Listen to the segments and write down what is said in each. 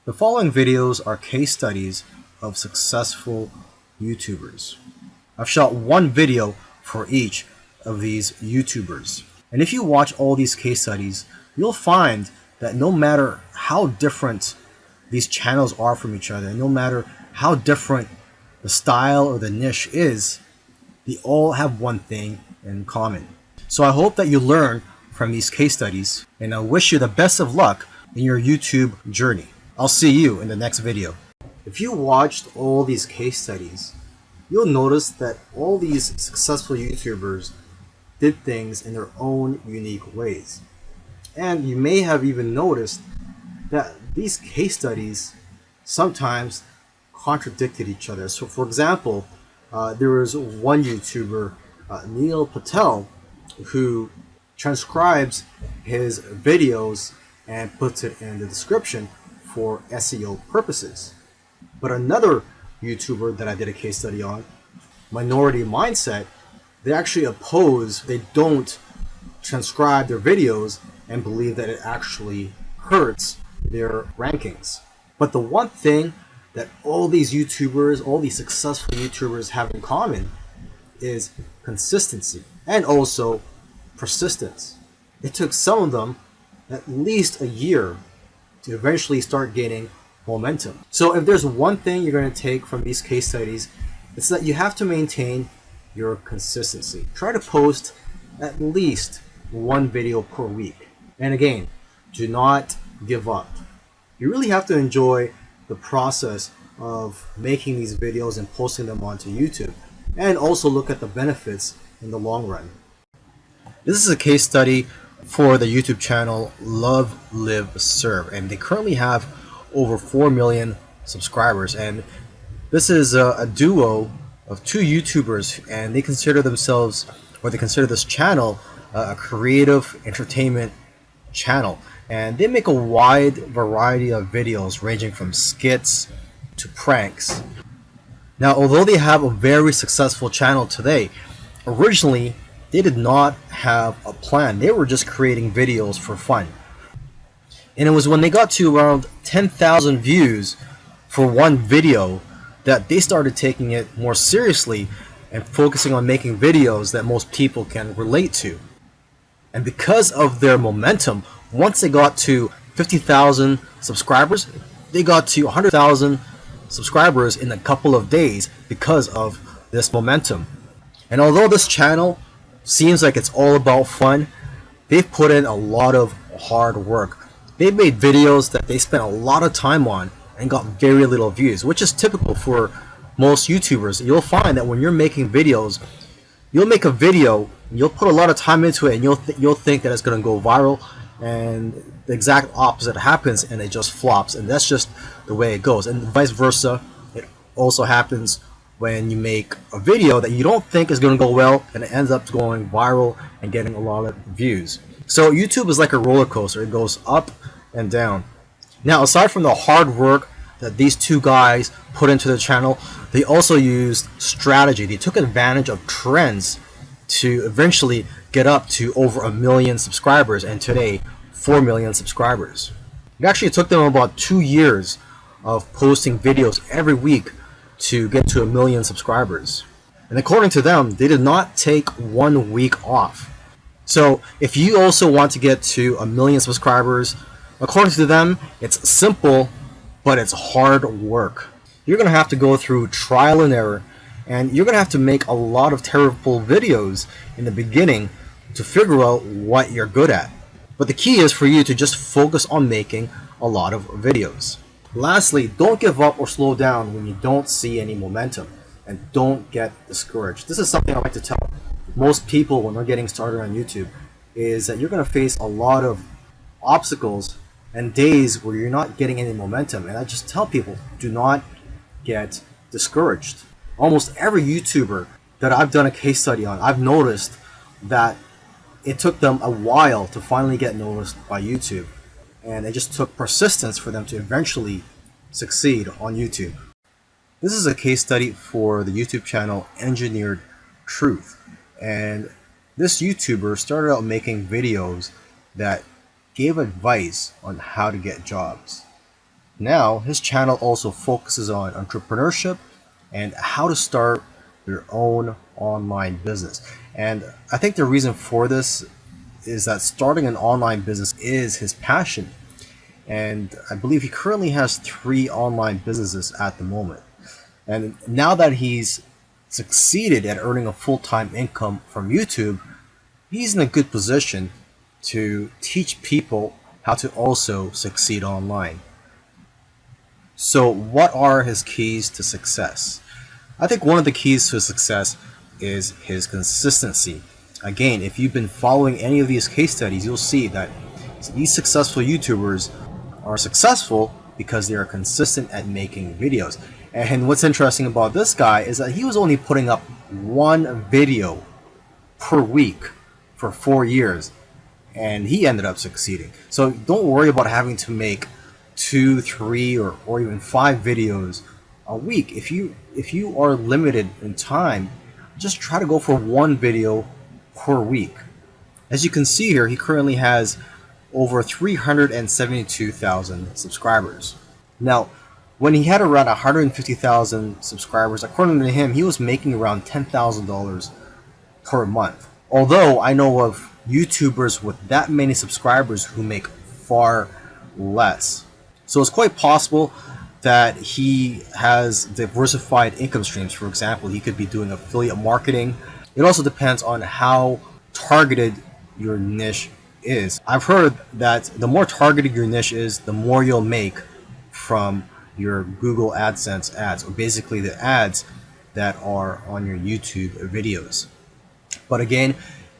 The following videos are case studies of successful YouTubers. I've shot one video for each of these YouTubers. And if you watch all these case studies, you'll find that no matter how different these channels are from each other, and no matter how different the style or the niche is, they all have one thing in common. So I hope that you learn from these case studies, and I wish you the best of luck in your YouTube journey. I'll see you in the next video. If you watched all these case studies, you'll notice that all these successful YouTubers did things in their own unique ways. And you may have even noticed that these case studies sometimes contradicted each other. So for example, there was one YouTuber, Neil Patel, who transcribes his videos and puts it in the description for SEO purposes. But another YouTuber that I did a case study on, Minority Mindset, they don't transcribe their videos and believe that it actually hurts their rankings. But the one thing that all these YouTubers, all these successful YouTubers have in common is consistency and also persistence. It took some of them at least a year to eventually start gaining momentum. So if there's one thing you're going to take from these case studies, it's that you have to maintain your consistency. Try to post at least one video per week. And again, do not give up. You really have to enjoy the process of making these videos and posting them onto YouTube, and also look at the benefits in the long run. This is a case study for the YouTube channel Love Live Serve, and they currently have over 4 million subscribers. And this is a duo of two YouTubers, and they consider themselves, or they consider this channel, a creative entertainment channel. And they make a wide variety of videos ranging from skits to pranks. Now, although they have a very successful channel today, originally they did not have a plan. They were just creating videos for fun. And it was when they got to around 10,000 views for one video that they started taking it more seriously and focusing on making videos that most people can relate to. And because of their momentum, once they got to 50,000 subscribers, they got to 100,000 subscribers in a couple of days because of this momentum. And although this channel seems like it's all about fun, they've put in a lot of hard work. They've made videos that they spent a lot of time on and got very little views, which is typical for most YouTubers. You'll find that when you're making videos, you'll make a video, you'll put a lot of time into it, and you'll think that it's going to go viral, and the exact opposite happens and it just flops. And that's just the way it goes. And vice versa, it also happens when you make a video that you don't think is going to go well and it ends up going viral and getting a lot of views. So YouTube is like a roller coaster. It goes up and down. Now, aside from the hard work that these two guys put into the channel, they also used strategy. They took advantage of trends to eventually get up to over 1 million subscribers, and today 4 million subscribers. It actually took them about 2 years of posting videos every week to get to 1 million subscribers. And according to them, they did not take 1 week off. So if you also want to get to 1 million subscribers, according to them, it's simple, but it's hard work. You're going to have to go through trial and error, and you're going to have to make a lot of terrible videos in the beginning to figure out what you're good at. But the key is for you to just focus on making a lot of videos. Lastly, don't give up or slow down when you don't see any momentum, and don't get discouraged. This is something I like to tell most people when they're getting started on YouTube, is that you're going to face a lot of obstacles and days where you're not getting any momentum. And I just tell people, do not get discouraged. Almost every YouTuber that I've done a case study on, I've noticed that it took them a while to finally get noticed by YouTube. And it just took persistence for them to eventually succeed on YouTube. This is a case study for the YouTube channel Engineered Truth. And this YouTuber started out making videos that gave advice on how to get jobs. Now, his channel also focuses on entrepreneurship and how to start your own online business. And I think the reason for this is that starting an online business is his passion. And I believe he currently has 3 online businesses at the moment. And now that he's succeeded at earning a full-time income from YouTube, he's in a good position to teach people how to also succeed online. So, what are his keys to success? I think one of the keys to success is his consistency. Again, if you've been following any of these case studies, you'll see that these successful YouTubers are successful because they are consistent at making videos. And what's interesting about this guy is that he was only putting up 1 video per week for 4 years, and he ended up succeeding. So don't worry about having to make 2, 3, or even 5 videos a week. If you are limited in time, just try to go for 1 video per week. As you can see here, he currently has over 372,000 subscribers. Now, when he had around 150,000 subscribers, according to him, he was making around $10,000 per month. Although I know of YouTubers with that many subscribers who make far less. So it's quite possible that he has diversified income streams. For example, he could be doing affiliate marketing. It also depends on how targeted your niche is. I've heard that the more targeted your niche is, the more you'll make from your Google AdSense ads, or basically the ads that are on your YouTube videos. But again,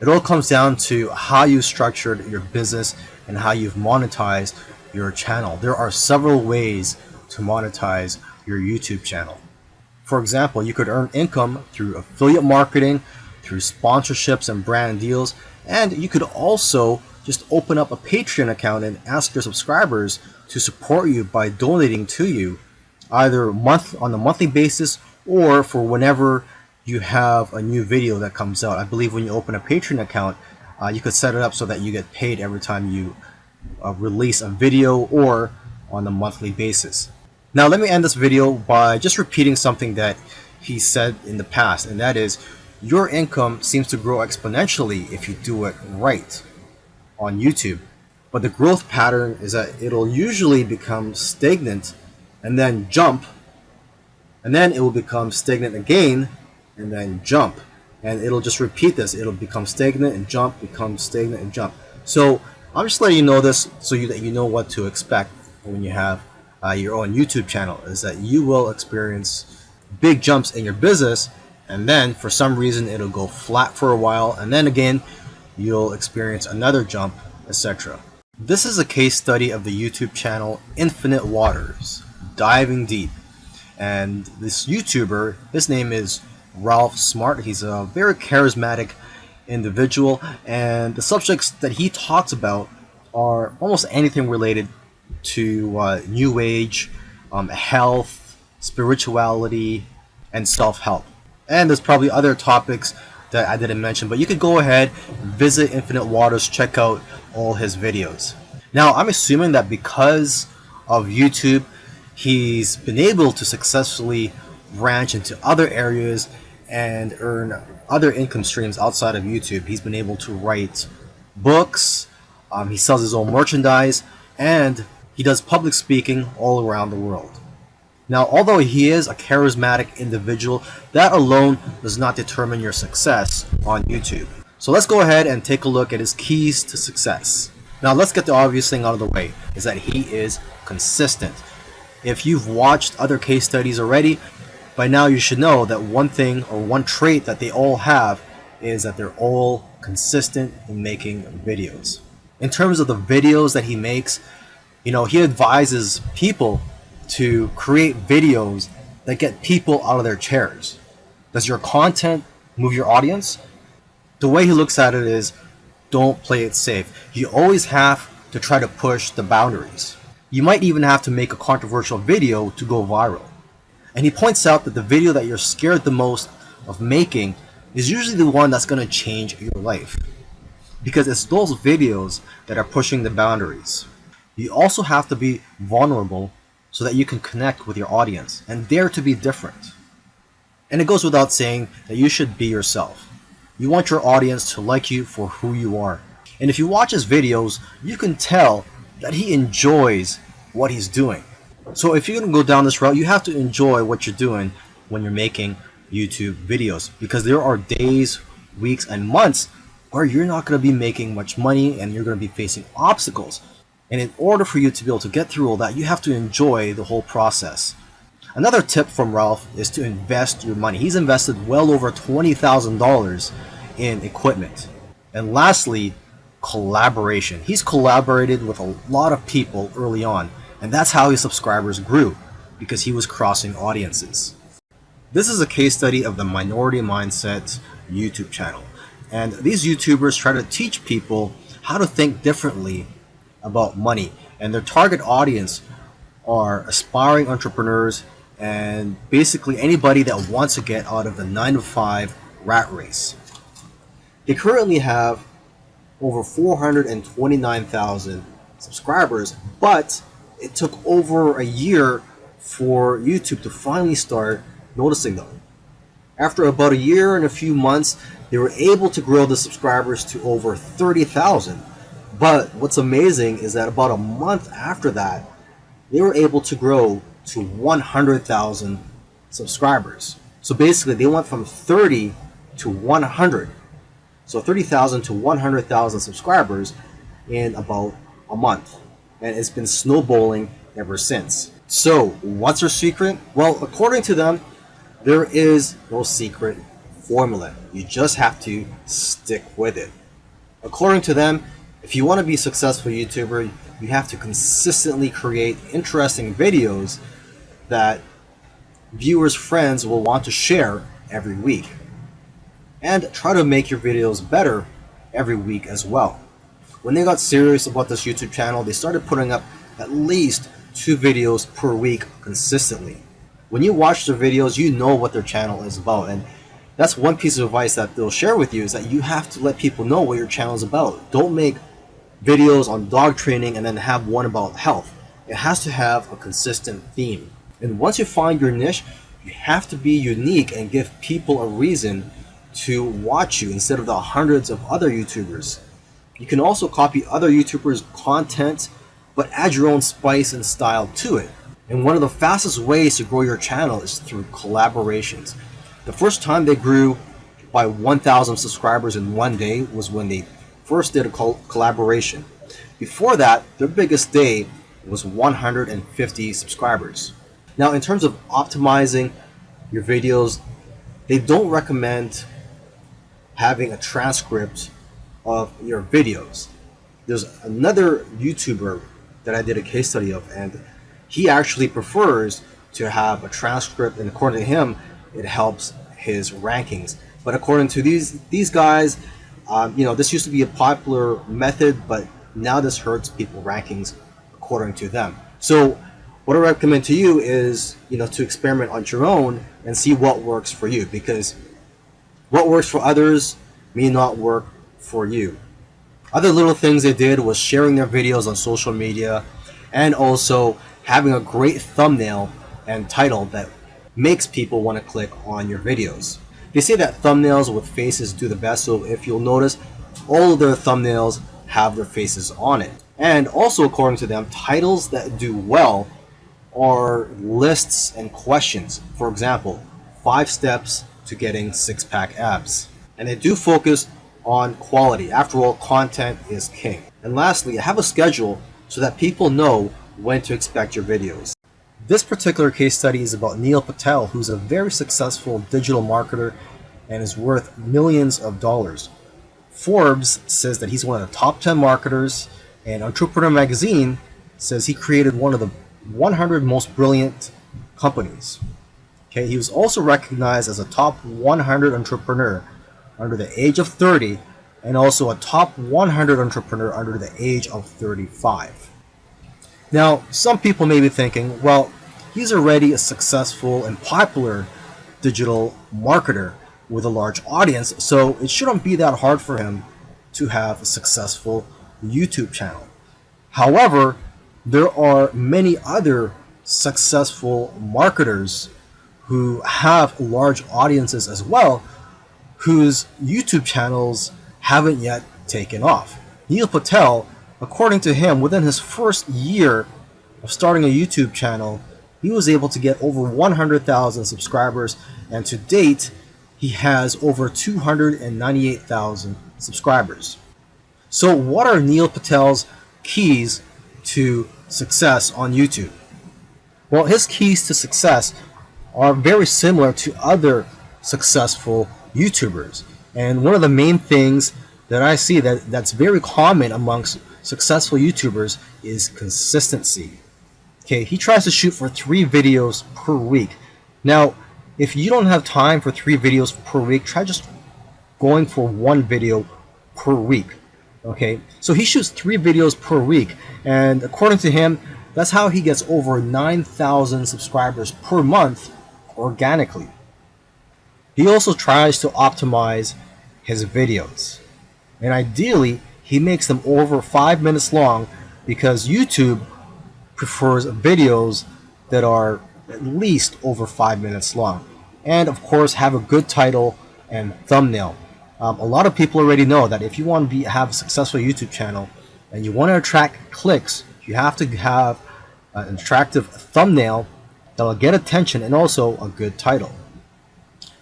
it all comes down to how you structured your business and how you've monetized your channel. There are several ways to monetize your YouTube channel. For example, you could earn income through affiliate marketing, through sponsorships and brand deals, and you could also just open up a Patreon account and ask your subscribers to support you by donating to you, either on a monthly basis or for whenever you have a new video that comes out. I believe when you open a Patreon account, you could set it up so that you get paid every time you release a video, or on a monthly basis. Now let me end this video by just repeating something that he said in the past, and that is, your income seems to grow exponentially if you do it right on YouTube. But the growth pattern is that it'll usually become stagnant and then jump, and then it will become stagnant again and then jump. And it'll just repeat this. It'll become stagnant and jump, become stagnant and jump. So I'm just letting you know this so that you know what to expect when you have your own YouTube channel, is that you will experience big jumps in your business, and then for some reason it'll go flat for a while, and then again you'll experience another jump, etc. This is a case study of the YouTube channel Infinite Waters, diving deep. And this YouTuber, his name is Ralph Smart. He's a very charismatic individual, and the subjects that he talks about are almost anything related to New Age, health, spirituality, and self-help. And there's probably other topics that I didn't mention, but you could go ahead, visit Infinite Waters, check out all his videos. Now, I'm assuming that because of YouTube, he's been able to successfully branch into other areas and earn other income streams outside of YouTube. He's been able to write books, he sells his own merchandise, and he does public speaking all around the world. Now, although he is a charismatic individual, that alone does not determine your success on YouTube. So let's go ahead and take a look at his keys to success. Now, let's get the obvious thing out of the way, is that he is consistent. If you've watched other case studies already, by now you should know that one thing, or one trait that they all have, is that they're all consistent in making videos. In terms of the videos that he makes, he advises people to create videos that get people out of their chairs. Does your content move your audience? The way he looks at it is, don't play it safe. You always have to try to push the boundaries. You might even have to make a controversial video to go viral. And he points out that the video that you're scared the most of making is usually the one that's going to change your life, because it's those videos that are pushing the boundaries. You also have to be vulnerable so that you can connect with your audience and dare to be different. And it goes without saying that you should be yourself. You want your audience to like you for who you are. And if you watch his videos, you can tell that he enjoys what he's doing. So if you're going to go down this route, you have to enjoy what you're doing when you're making YouTube videos, because there are days, weeks, and months where you're not going to be making much money and you're going to be facing obstacles. And in order for you to be able to get through all that, you have to enjoy the whole process. Another tip from Ralph is to invest your money. He's invested well over $20,000 in equipment. And lastly, collaboration. He's collaborated with a lot of people early on, and that's how his subscribers grew, because he was crossing audiences. This is a case study of the Minority Mindset YouTube channel. And these YouTubers try to teach people how to think differently about money. And their target audience are aspiring entrepreneurs and basically anybody that wants to get out of the 9-to-5 rat race. They currently have over 429,000 subscribers, but it took over a year for YouTube to finally start noticing them. After about a year and a few months, they were able to grow the subscribers to over 30,000. But what's amazing is that about a month after that, they were able to grow to 100,000 subscribers. So basically, they went from 30 to 100. So 30,000 to 100,000 subscribers in about a month. And it's been snowballing ever since. So what's their secret? Well, according to them, there is no secret formula. You just have to stick with it. According to them, if you want to be a successful YouTuber, you have to consistently create interesting videos that viewers' friends will want to share every week. And try to make your videos better every week as well. When they got serious about this YouTube channel, they started putting up at least 2 videos per week consistently. When you watch their videos, you know what their channel is about. And that's one piece of advice that they'll share with you, is that you have to let people know what your channel is about. Don't make videos on dog training and then have one about health. It has to have a consistent theme. And once you find your niche, you have to be unique and give people a reason to watch you instead of the hundreds of other YouTubers. You can also copy other YouTubers' content, but add your own spice and style to it. And one of the fastest ways to grow your channel is through collaborations. The first time they grew by 1,000 subscribers in one day was when they first did a collaboration. Before that, their biggest day was 150 subscribers. Now, in terms of optimizing your videos, they don't recommend having a transcript of your videos. There's another YouTuber that I did a case study of, and he actually prefers to have a transcript, and according to him, it helps his rankings. But according to these guys, this used to be a popular method, but now this hurts people rankings according to them. So what I recommend to you is, to experiment on your own and see what works for you, because what works for others may not work for you. Other little things they did was sharing their videos on social media, and also having a great thumbnail and title that makes people want to click on your videos. They say that thumbnails with faces do the best, so if you'll notice, all of their thumbnails have their faces on it. And also, according to them, titles that do well are lists and questions. For example, 5 steps to getting 6-pack abs. And they do focus on quality. After all, content is king. And lastly, have a schedule so that people know when to expect your videos. This particular case study is about Neil Patel, who's a very successful digital marketer and is worth millions of dollars. Forbes says that he's one of the top 10 marketers, and Entrepreneur Magazine says he created one of the 100 most brilliant companies. Okay, he was also recognized as a top 100 entrepreneur under the age of 30, and also a top 100 entrepreneur under the age of 35. Now, some people may be thinking, well, he's already a successful and popular digital marketer with a large audience, so it shouldn't be that hard for him to have a successful YouTube channel. However, there are many other successful marketers who have large audiences as well, whose YouTube channels haven't yet taken off. Neil Patel, according to him, within his first year of starting a YouTube channel, he was able to get over 100,000 subscribers, and to date, he has over 298,000 subscribers. So what are Neil Patel's keys to success on YouTube? Well, his keys to success are very similar to other successful YouTubers. And one of the main things that I see that's very common amongst successful YouTubers is consistency. Okay, he tries to shoot for 3 videos per week. Now, if you don't have time for 3 videos per week, try just going for 1 video per week. Okay, so he shoots 3 videos per week, and according to him, that's how he gets over 9,000 subscribers per month organically. He also tries to optimize his videos, and ideally he makes them over 5 minutes long, because YouTube prefers videos that are at least over 5 minutes long, and of course have a good title and thumbnail. A lot of people already know that if you want to have a successful YouTube channel and you want to attract clicks, you have to have an attractive thumbnail that will get attention, and also a good title.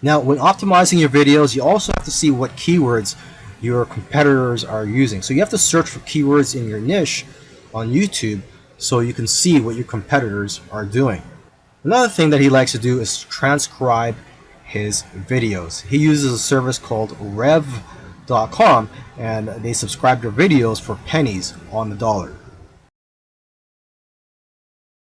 Now, when optimizing your videos, you also have to see what keywords your competitors are using. So you have to search for keywords in your niche on YouTube so you can see what your competitors are doing. Another thing that he likes to do is transcribe his videos. He uses a service called Rev.com, and they subscribe to videos for pennies on the dollar.